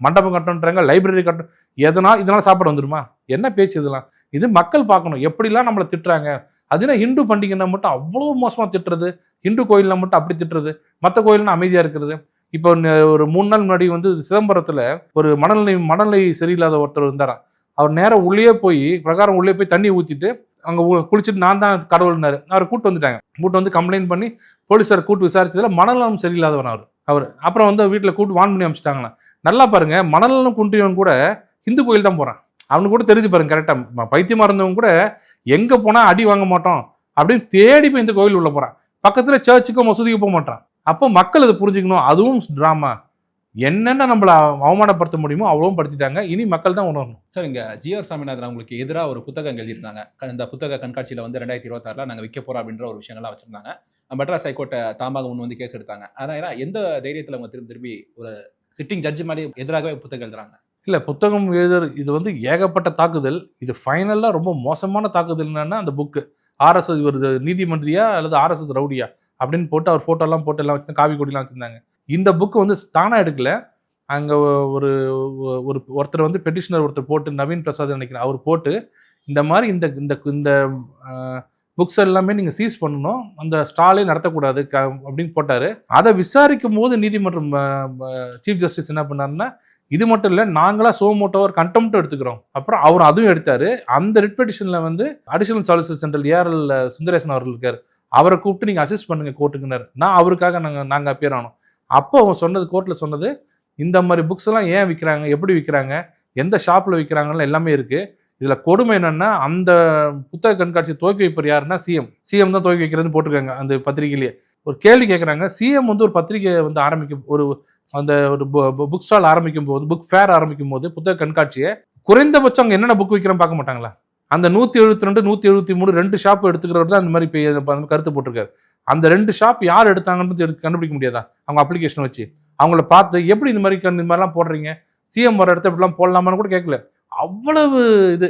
மண்டபம் கட்டணுன்றாங்க, லைப்ரரி கட்டணும். இதனால சாப்பாடு வந்துருமா? என்ன பேச்சு இதெல்லாம்? இது மக்கள் பார்க்கணும். எப்படிலாம் நம்மளை திட்டுறாங்க. அதுனா ஹிந்து பண்டிகைன்னா மட்டும் அவ்வளோ மோசமாக திட்டுறது, ஹிந்து கோயிலில் மட்டும் அப்படி திட்டுறது, மற்ற கோயில்னா அமைதியாக இருக்கிறது. இப்போ ஒரு 3 நாள் முன்னாடி வந்து சிதம்பரத்தில் ஒரு மனநிலை சரியில்லாத ஒருத்தர் இருந்தாராம். அவர் நேரம் உள்ளே போய் பிரகாரம் உள்ளே போய் தண்ணி ஊற்றிட்டு அங்கே குளிச்சுட்டு நான் தான் கடவுள்னாரு. அவரை கூட்டு வந்து கம்ப்ளைண்ட் பண்ணி போலீஸார் கூட்டு விசாரிச்சதில் மனநலம் சரியில்லாதவன் அவர். அப்புறம் வந்து வீட்டில் கூட்டு வான் பண்ணி அமைச்சிட்டாங்களா. நல்லா பாருங்க, மனநலம் குன்றியவன் கூட ஹிந்து கோயில் தான் போகிறான். அவனுக்கு கூட தெரிஞ்சு பாருங்க கரெக்டாக. பைத்தியமாக இருந்தவங்க கூட எங்கே போனால் அடி வாங்க மாட்டோம் அப்படின்னு தேடி போய் இந்த கோயில் உள்ள போகிறான். பக்கத்தில் சர்ச்சுக்கோ மசூதிக்கு போக மாட்டான். அப்போ மக்கள் அதை புரிஞ்சுக்கணும். அதுவும் ட்ராமா. என்னென்ன நம்மளை அவமானப்படுத்த முடியுமோ அவ்வளவும் படுத்திட்டாங்க. இனி மக்கள் தான் உணரணும்.
சார், இங்கே ஜிஆர் சாமிநாதன் அவங்களுக்கு எதிராக ஒரு புத்தகம் எழுதியிருந்தாங்க. இந்த புத்தக கண்காட்சியில் வந்து 2026 நாங்கள் விற்க போகிறோம் அப்படின்ற ஒரு விஷயங்கள்லாம் வச்சுருந்தாங்க. மெட்ராஸ் ஹைகோர்ட்டை தாமாக முன் வந்து கேஸ் எடுத்தாங்க. ஆனால் ஏன்னா எந்த தைரியத்தில் அவங்க திரும்பி ஒரு சிட்டிங் ஜட்ஜு மாதிரி எதிராகவே புத்தகம் எழுதுறாங்க?
இல்லை, புத்தகம் இது வந்து ஏகப்பட்ட தாக்குதல். இது ஃபைனலாக ரொம்ப மோசமான தாக்குதல் என்னன்னா, அந்த புக்கு ஆர்எஸ்எஸ் இவர் நீதிமன்றியா அல்லது ஆர்எஸ்எஸ் ரவுடியா அப்படின்னு போட்டு அவர் ஃபோட்டோலாம் போட்டு எல்லாம் வச்சு காவி கொடிலாம் வச்சுருந்தாங்க. இந்த புக்கு வந்து தானாக எடுக்கல. அங்கே ஒருத்தர் வந்து பெட்டிஷனர் ஒருத்தர் போட்டு, நவீன் பிரசாத் நினைக்கிறேன், அவர் போட்டு இந்த மாதிரி இந்த புக்ஸ் எல்லாமே நீங்கள் சீஸ் பண்ணணும், அந்த ஸ்டாலே நடத்தக்கூடாது அப்படின்னு போட்டார். அதை விசாரிக்கும் போது நீதிமன்றம் சீஃப் ஜஸ்டிஸ் என்ன பண்ணாருன்னா, இது மட்டும் இல்லை, நாங்களா சோமோட்டோ ஒரு கண்டெம்ட் எடுத்துக்கிறோம். அப்புறம் அவர் அதுவும் எடுத்தார். அந்த ரிட் பெட்டிஷனில் வந்து additional solicitor general ARL Sundaresan அவர்கள் இருக்கார். அவரை கூப்பிட்டு நீங்கள் அசிஸ்ட் பண்ணுங்க கோர்ட்டுக்குனார். நான் அவருக்காக நாங்கள் அப்பியர் ஆனோம். அப்போ அவங்க சொன்னது, கோர்ட்டில் சொன்னது, இந்த மாதிரி புக்ஸ் எல்லாம் ஏன் விற்கிறாங்க, எப்படி விற்கிறாங்க, எந்த ஷாப்பில் விற்கிறாங்கன்னு எல்லாமே இருக்குது. இதில் கொடுமை என்னென்னா, அந்த புத்தக கண்காட்சி துவக்கி வைப்பர் யாருன்னா சிஎம் தான் துவக்கி வைக்கிறதுன்னு போட்டிருக்காங்க அந்த பத்திரிகையிலேயே. ஒரு கேள்வி கேட்குறாங்க, சிஎம் வந்து ஒரு பத்திரிகை வந்து ஒரு புக் ஸ்டால் ஆரம்பிக்கும் போது, புக் ஃபேர் ஆரம்பிக்கும் போது, புத்தக கண்காட்சியை குறைந்தபட்சம் அங்கே என்னென்ன புக் விற்கிறோம் பார்க்க மாட்டாங்களா? அந்த 172 173 2 ஷாப் எடுத்துக்கிறவர் தான் அந்த மாதிரி கருத்து போட்டிருக்காரு. அந்த 2 ஷாப் யார் எடுத்தாங்கன்னு கண்டுபிடிக்க முடியாதா? அவங்க அப்ளிகேஷன் வச்சு அவங்கள பார்த்து எப்படி இந்த மாதிரிலாம் போடுறீங்க, சிஎம் வர இடத்த இப்படிலாம் போடலாமான்னு கூட கேட்கல. அவ்வளவு இது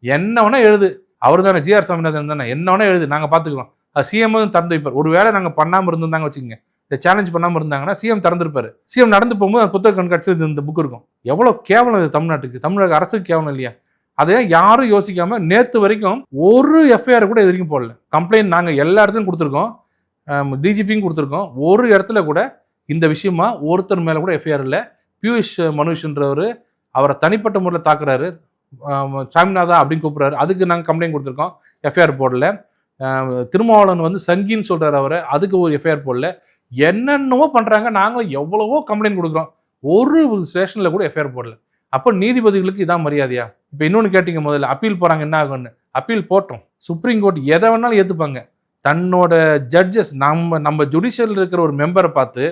என்ன வேணா எழுது. அவர் தானே ஜிஆர் சாமிநாதன் தானே, என்ன வேணா எழுது, நாங்கள் பார்த்துக்கிறோம். அது சிஎம் திறந்து வைப்பார். ஒரு வேளை நாங்கள் பண்ணாமல் இருந்திருந்தாங்க வச்சுக்கோங்க, இந்த சேலஞ்ச் பண்ணாமல் இருந்தாங்கன்னா சிஎம் திறந்துருப்பாரு. சிஎம் நடந்து போகும்போது அந்த புத்தக கண்காட்சி இந்த புக் இருக்கும். எவ்வளோ கேவலம் இது தமிழ்நாட்டுக்கு, தமிழக அரசுக்கு கேவலம் இல்லையா? அதை யாரும் யோசிக்காம நேற்று வரைக்கும் ஒரு எஃப்ஐஆர் கூட இது வரைக்கும் போடல. கம்ப்ளைண்ட் நாங்கள் எல்லா இடத்துலையும் கொடுத்துருக்கோம், டிஜிபியும் கொடுத்துருக்கோம். ஒரு இடத்துல கூட இந்த விஷயமா ஒருத்தர் மேலே கூட எஃப்ஐஆர் இல்லை. பியூஷ் மனுஷ்ன்றவர் அவரை தனிப்பட்ட முறையில் தாக்குறாரு, சாமிநாதா அப்படின்னு கூப்பிட்றாரு. அதுக்கு நாங்கள் கம்ப்ளைண்ட் கொடுத்துருக்கோம், எஃப்ஐஆர் போடல. திருமாவளவன் வந்து சங்கின்னு சொல்கிறார் அவரை, அதுக்கு ஒரு எஃப்ஐஆர் போடல. என்னென்னவோ பண்ணுறாங்க. நாங்களும் எவ்வளவோ கம்ப்ளைண்ட் கொடுக்குறோம், ஒரு ஸ்டேஷனில் கூட எஃப்ஐஆர் போடல. அப்போ நீதிபதிகளுக்கு இதான் மரியாதையா? இப்போ இன்னொன்று கேட்டிங்க, முதல்ல அப்பீல் போகிறாங்க, என்ன ஆகும்னு. அப்பீல் போட்டோம், சுப்ரீம் கோர்ட் எதை வேணாலும் ஏற்றுப்பாங்க. தன்னோட ஜட்ஜஸ், நம்ம ஜுடிஷியல் இருக்கிற ஒரு மெம்பரை பார்த்து,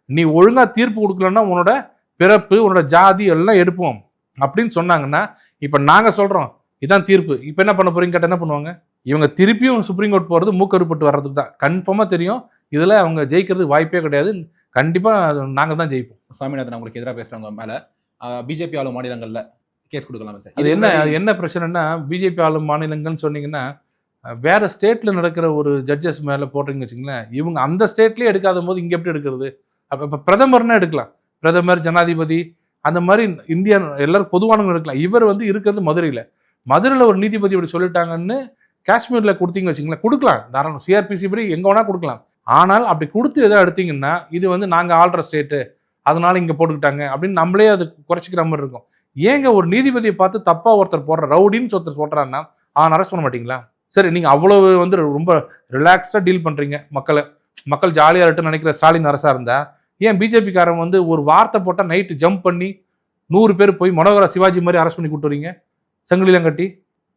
நீ ஒழுங்காக தீர்ப்பு கொடுக்கலன்னா உன்னோட பிறப்பு, உன்னோட ஜாதி எல்லாம் எடுப்போம் அப்படின்னு சொன்னாங்கன்னா, இப்போ நாங்கள் சொல்கிறோம் இதான் தீர்ப்பு, இப்போ என்ன பண்ண போறீங்க கேட்டால் என்ன பண்ணுவாங்க? இவங்க திருப்பியும் சுப்ரீம் கோர்ட் போகிறது மூக்கறுப்பட்டு வர்றதுக்கு தான். கன்ஃபார்மாக தெரியும் இதில் அவங்க ஜெயிக்கிறதுக்கு வாய்ப்பே கிடையாது. கண்டிப்பாக நாங்கள் தான் ஜெயிப்போம்.
சாமிநாதன் அவங்களுக்கு எதிராக பேசுகிறவங்க மேலே பிஜேபி ஆளும் மாநிலங்களில் கேஸ் கொடுக்கலாமா சார்?
அது என்ன பிரச்சனைனா, பிஜேபி ஆளும் மாநிலங்கள்னு சொன்னீங்கன்னா, வேற ஸ்டேட்டில் நடக்கிற ஒரு ஜட்ஜஸ் மேலே போடுறீங்கன்னு வச்சுங்களேன், இவங்க அந்த ஸ்டேட்லேயே எடுக்காத போது இங்கே எப்படி எடுக்கிறது? அப்போ இப்போ பிரதமர்னா எடுக்கலாம், பிரதமர், ஜனாதிபதி, அந்த மாதிரி இந்தியா எல்லாரும் பொதுவானவங்க எடுக்கலாம். இவர் வந்து இருக்கிறது மதுரையில் ஒரு நீதிபதி இப்படி சொல்லிட்டாங்கன்னு காஷ்மீரில் கொடுத்தீங்க வச்சுங்களேன், கொடுக்கலாம் தாராளம். சிஆர்பிசி படி எங்கே வேணால் கொடுக்கலாம். ஆனால் அப்படி கொடுத்து எதாவது எடுத்தீங்கன்னா, இது வந்து நாங்கள் ஆள்ற ஸ்டேட்டு, அதனால இங்கே போட்டுக்கிட்டாங்க அப்படின்னு நம்மளே அது குறைச்சிக்கிற மாதிரி இருக்கும். ஏங்க ஒரு நீதிபதியை பார்த்து தப்பாக ஒருத்தர் போடுற, ரவுடின்னு ஒருத்தர் போடுறான்னா அவன் அரெஸ்ட் பண்ண மாட்டீங்களா? சரி, நீங்கள் அவ்வளவு வந்து ரொம்ப ரிலாக்ஸ்டாக டீல் பண்ணுறீங்க மக்கள் ஜாலியாக இருக்குன்னு நினைக்கிற ஸ்டாலின் அரசாக இருந்தால், ஏன் பிஜேபிக்காரன் வந்து ஒரு வார்த்தை போட்டால் நைட்டு ஜம்ப் பண்ணி 100 பேர் போய் மனோகர சிவாஜி மாதிரி அரெஸ்ட் பண்ணி கூட்டு வரீங்க? சங்கிலிலாம் கட்டி.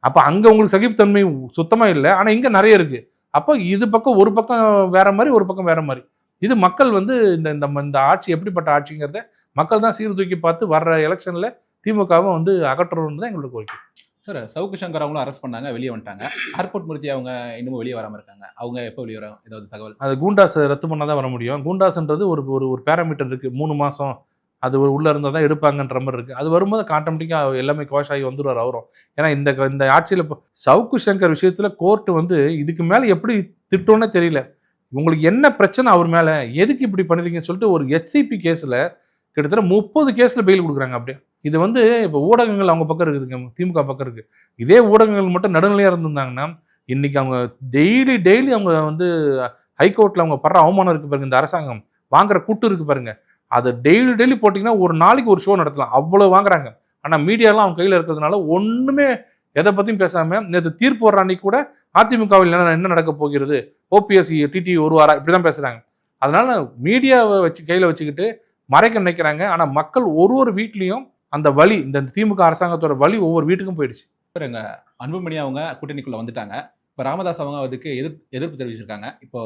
அப்போ அங்கே உங்களுக்கு சகிப்புத்தன்மை சுத்தமாக இல்லை, ஆனால் இங்கே நிறைய இருக்குது. அப்போ இது பக்கம் ஒரு பக்கம் வேற மாதிரி, ஒரு பக்கம் வேற மாதிரி. இது மக்கள் வந்து இந்த ஆட்சி எப்படிப்பட்ட ஆட்சிங்கிறத மக்கள் தான் சீர்தூக்கி பார்த்து வர்ற எலெக்ஷனில் திமுகவை வந்து அகற்றணும்னு தான் எங்களோட கோரிக்கை.
சார், சவுக்கு சங்கர் அவங்களும் அரெஸ்ட் பண்ணாங்க, வெளியே வந்துட்டாங்க. ஏர்போர்ட் மூர்த்தி அவங்க இன்னமும் வெளியே வராமல் இருக்காங்க. அவங்க எப்போ வெளியே வரும், ஏதாவது தகவல்?
அது கூண்டாஸ் ரத்து பண்ணால் தான் வர முடியும். கூண்டாஸ்ன்றது ஒரு பேராமீட்டர் இருக்குது, 3 மாதம் அது ஒரு உள்ளே இருந்தால் தான் எடுப்பாங்கன்ற மாதிரி இருக்குது. அது வரும்போது ஆட்டோமேட்டிக்காக எல்லாமே குவாஷ் ஆகி வந்துடுவார் அவரும். ஏன்னா இந்த ஆட்சியில் இப்போ சவுக்கு சங்கர் விஷயத்தில் கோர்ட்டு வந்து இதுக்கு மேலே எப்படி திட்டோன்னே தெரியல. உங்களுக்கு என்ன பிரச்சனை அவர் மேலே, எதுக்கு இப்படி பண்ணிருக்கீங்கன்னு சொல்லிட்டு ஒரு HCP கேஸில் கிட்டத்தட்ட 30 கேஸில் பெயில் கொடுக்குறாங்க. அப்படியே இது வந்து இப்போ ஊடகங்கள் அவங்க பக்கம் இருக்குதுங்க, திமுக பக்கம் இருக்குது. இதே ஊடகங்கள் மட்டும் நடுநிலையாக இருந்திருந்தாங்கன்னா இன்றைக்கி அவங்க டெய்லி அவங்க வந்து ஹைகோர்ட்டில் அவங்க படுற அவமானம் இருக்குது பாருங்க, இந்த அரசாங்கம் வாங்குற கூட்டு இருக்குது பாருங்க, அதை டெய்லி போட்டிங்கன்னா ஒரு நாளைக்கு ஒரு ஷோ நடத்தலாம், அவ்வளோ வாங்குறாங்க. ஆனால் மீடியாலாம் அவங்க கையில் இருக்கிறதுனால ஒன்றுமே எதை பற்றியும் பேசாமல் நேற்று தீர்ப்பு வர்ற அன்னைக்கு கூட அதிமுகவில் என்ன நடக்க போகிறது, OPS TT வருவாரா, இப்படி தான் பேசுகிறாங்க. அதனால் மீடியாவை கையில் வச்சுக்கிட்டு மறைக்க நினைக்கிறாங்க. ஆனால் மக்கள் ஒரு வீட்லேயும் அந்த வலி, இந்த திமுக அரசாங்கத்தோட வலி ஒவ்வொரு வீட்டுக்கும் போயிடுச்சு.
எங்க அன்புமணி அவங்க கூட்டணிக்குள்ளே வந்துட்டாங்க. இப்போ ராமதாஸ் அவங்க அதுக்கு எதிர்ப்பு தெரிவிச்சிருக்காங்க. இப்போ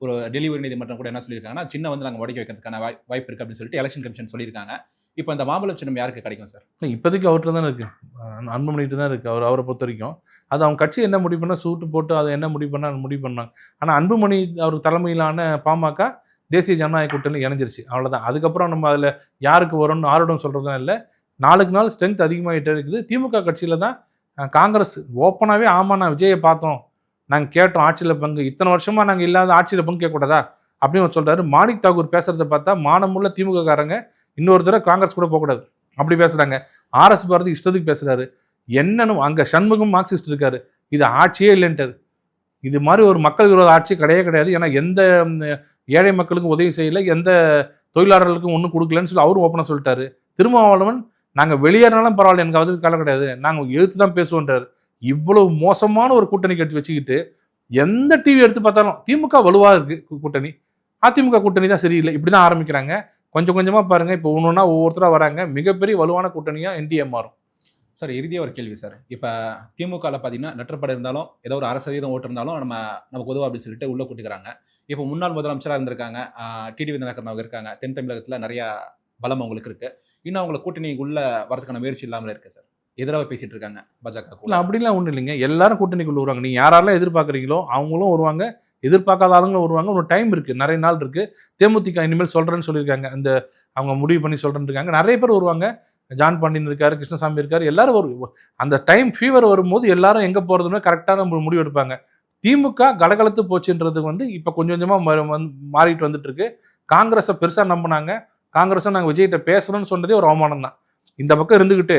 ஒரு டெல்லி உயர்நீதிமன்றம் கூட என்ன சொல்லியிருக்காங்கன்னா, சின்ன வந்து நாங்கள் உடைக்க வைக்கிறதுக்கான வாய்ப்பு இருக்குது அப்படின்னு சொல்லிட்டு எலெக்ஷன் கமிஷன் சொல்லியிருக்காங்க. இப்போ இந்த மாம்பழம் சின்னம் யாருக்கு கிடைக்கும் சார்?
இப்போதைக்கு அவர்கிட்ட தான் இருக்குது, அன்புமணிட்டு தான் இருக்குது. அவரை பொறுத்த வரைக்கும் அது அவங்க கட்சி என்ன முடிவு பண்ணால் சூட்டு போட்டு அதை என்ன முடிவு பண்ணாங்க. ஆனால் அன்புமணி அவர் தலைமையிலான பாமக தேசிய ஜனநாயக கூட்டணி இணைஞ்சிருச்சு, அவ்வளோதான். அதுக்கப்புறம் நம்ம அதில் யாருக்கு வரும்னு ஆரோடம் சொல்கிறதும் இல்லை. நாளுக்கு நாள் ஸ்ட்ரென்த் அதிகமாகிட்டே இருக்குது. திமுக கட்சியில் தான் காங்கிரஸ் ஓப்பனாகவே ஆமாம் நான் விஜயை பார்த்தோம், நாங்கள் கேட்டோம் ஆட்சியில் பங்கு, இத்தனை வருஷமாக நாங்கள் இல்லாத ஆட்சியில் பங்கு கேட்கக்கூடாதா அப்படின்னு சொல்கிறாரு. மாணிக் தாகூர் பேசுகிறத பார்த்தா மானமுள்ள திமுக காரங்க இன்னொரு தடவை காங்கிரஸ் கூட போகக்கூடாது அப்படி பேசுகிறாங்க. RS பாரதி இஷ்டத்துக்கு பேசுகிறாரு. என்னன்னு அங்கே சண்முகம் மார்க்சிஸ்ட் இருக்காரு, இது ஆட்சியே இல்லைன்ட்டார். இது மாதிரி ஒரு மக்கள் விரோத ஆட்சி கிடையாது. ஏன்னா எந்த ஏழை மக்களுக்கும் உதவி செய்யலை, எந்த தொழிலாளர்களுக்கும் ஒன்றும் கொடுக்கலன்னு சொல்லி அவரும் ஓப்பனாக சொல்லிட்டாரு. திருமாவளவன் நாங்கள் வெளியேறினாலும் பரவாயில்ல, எனக்கு அதுக்கு காலம் கிடையாது, நாங்கள் எழுத்து தான் பேசுவோன்றார். இவ்வளவு மோசமான ஒரு கூட்டணி கட்டி வச்சுக்கிட்டு எந்த டிவி எடுத்து பார்த்தாலும் திமுக வலுவாக இருக்குது கூட்டணி, அதிமுக கூட்டணி தான் சரியில்லை, இப்படி தான் ஆரம்பிக்கிறாங்க. கொஞ்சம் கொஞ்சமாக பாருங்கள், இப்போ ஒவ்வொன்றா ஒவ்வொருத்தராக வராங்க, மிகப்பெரிய வலுவான கூட்டணியாக NDA மாறும்.
சார், இறுதியாக ஒரு கேள்வி சார். இப்போ திமுகவில் பார்த்தீங்கன்னா லெட்டர்பட இருந்தாலும் ஏதோ ஒரு 1% ஓட்டு இருந்தாலும் நமக்கு உதவும் அப்படின்னு சொல்லிட்டு உள்ளே கூட்டிக்கிறாங்க. இப்போ முன்னாள் முதலமைச்சராக இருந்திருக்காங்க, டிடிவி தினகரன் அவங்க இருக்காங்க, தென் தமிழகத்தில் நிறையா பலம் அவங்களுக்கு இருக்குது. இன்னும் அவங்கள கூட்டணிக்குள்ளே வரதுக்கான முயற்சி இல்லாமல் இருக்குது சார். எதிராக பேசிகிட்டு இருக்காங்க பாஜக.
இல்லை அப்படிலாம் ஒன்றும் இல்லைங்க, எல்லாரும் கூட்டணிக்குள்ளே வருவாங்க. நீங்கள் யாரெல்லாம் எதிர்பார்க்குறீங்களோ அவங்களும் வருவாங்க, எதிர்பார்க்காத ஆளுங்களும் வருவாங்க. ஒரு டைம் இருக்குது, நிறைய நாள் இருக்குது. தேமுதிக இனிமேல் சொல்கிறேன்னு சொல்லியிருக்காங்க, அந்த அவங்க முடிவு பண்ணி சொல்கிறேன்னு இருக்காங்க. நிறைய பேர் வருவாங்க, ஜான் பாண்டியன் இருக்காரு, கிருஷ்ணசாமி இருக்காரு, எல்லாரும் வரும். அந்த டைம் ஃபீவர் வரும்போது எல்லாரும் எங்கே போகிறதுன்னு கரெக்டான முடிவு எடுப்பாங்க. திமுக கலகலத்து போச்சுன்றது வந்து இப்போ கொஞ்சம் கொஞ்சமாக மாறிட்டு வந்துட்டு இருக்கு. காங்கிரஸை பெருசாக நம்பினாங்க, காங்கிரஸை நாங்கள் விஜய்கிட்ட பேசணும்னு சொன்னதே ஒரு அவமானம் தான். இந்த பக்கம் இருந்துக்கிட்டு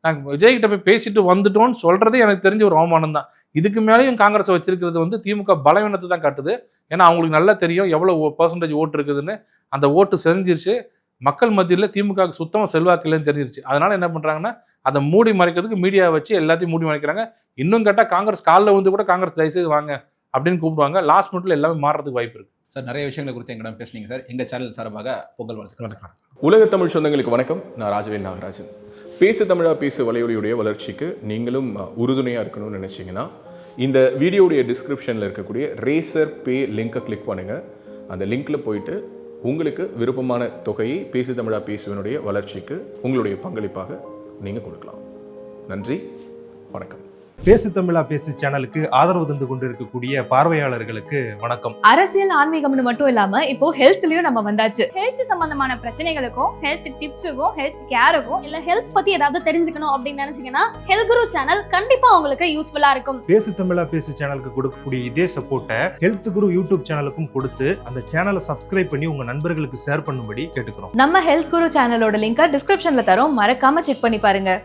நாங்கள் விஜய்கிட்ட போய் பேசிட்டு வந்துட்டோம்னு சொல்கிறதே எனக்கு தெரிஞ்ச ஒரு அவமானம் தான். இதுக்கு மேலேயும் காங்கிரஸை வச்சிருக்கிறது வந்து திமுக பலவீனத்தை தான் காட்டுது. ஏன்னா அவங்களுக்கு நல்லா தெரியும் எவ்வளோ % ஓட்டு இருக்குதுன்னு. அந்த ஓட்டு செஞ்சிருச்சு, மக்கள் மத்தியில் திமுக சுத்தமாக செல்வாக்கு இல்லைன்னு தெரிஞ்சிருச்சு. அதனால என்ன பண்ணுறாங்கன்னா அதை மூடி மறைக்கிறதுக்கு மீடியா வச்சு எல்லாத்தையும் மூடி மறைக்கிறாங்க. இன்னும் கேட்டால் காங்கிரஸ் காலில் வந்து கூட காங்கிரஸ் தயவுசெய்து வாங்க அப்படின்னு கூப்பிடுவாங்க. லாஸ்ட் மினிட்ல எல்லாமே மாறுறதுக்கு வாய்ப்பு இருக்குது.
சார், நிறைய விஷயங்களை குறித்து எங்களிடம் பேசுனீங்க சார். எங்கள் சேனல் சார்பாக பொங்கல் வாழ்த்துக்கள்.
உலக தமிழ் சொந்தங்களுக்கு வணக்கம். நான் ராஜவேல் நாகராஜன். பேசு தமிழா பேசு வலையொலியுடைய வளர்ச்சிக்கு நீங்களும் உறுதுணையாக இருக்கணும்னு நினச்சிங்கன்னா இந்த வீடியோடைய டிஸ்கிரிப்ஷனில் இருக்கக்கூடிய ரேசர் பே லிங்கை கிளிக் பண்ணுங்கள். அந்த லிங்க்கில் போயிட்டு உங்களுக்கு விருப்பமான தொகையை பேசு தமிழா பேசுவனுடைய வளர்ச்சிக்கு உங்களுடைய பங்களிப்பாக நீங்கள் கொடுக்கலாம். நன்றி, வணக்கம்.
பேசு தமிழா பேசு சேனலுக்கு ஆதரவு தந்து கொண்டிருக்கக்கூடிய பார்வையாளர்களுக்கு வணக்கம்.
அரசியல் ஆன்மீகம்னு மட்டும் இல்லாம இப்போ ஹெல்த்லயும் நம்ம வந்தாச்சு. ஹெல்த் சம்பந்தமான பிரச்சனைகளுக்கும் ஹெல்த் டிப்ஸுக்கும் ஹெல்த் கேருக்கும் இல்ல ஹெல்த் பத்தி ஏதாவது தெரிஞ்சுக்கணும் அப்படின்னு நினைச்சீங்கன்னா ஹெல்த் குரு சேனல் கண்டிப்பா உங்களுக்கு யூஸ்ஃபுல்லா இருக்கும்.
பேசு தமிழா பேசு சேனலுக்கு கொடுக்கக்கூடிய இதே சப்போர்ட்டை ஹெல்த் குரு யூடியூப் சேனலுக்கும் கொடுத்து அந்த சேனலை சப்ஸ்கிரைப் பண்ணி உங்க நண்பர்களுக்கு ஷேர் பண்ணும்படி கேட்டுக்கிறோம்.
நம்ம ஹெல்த் குரு சேனலோட லிங்கை டிஸ்கிரிப்ஷன்ல தரோம், மறக்காம செக் பண்ணி பாருங்க.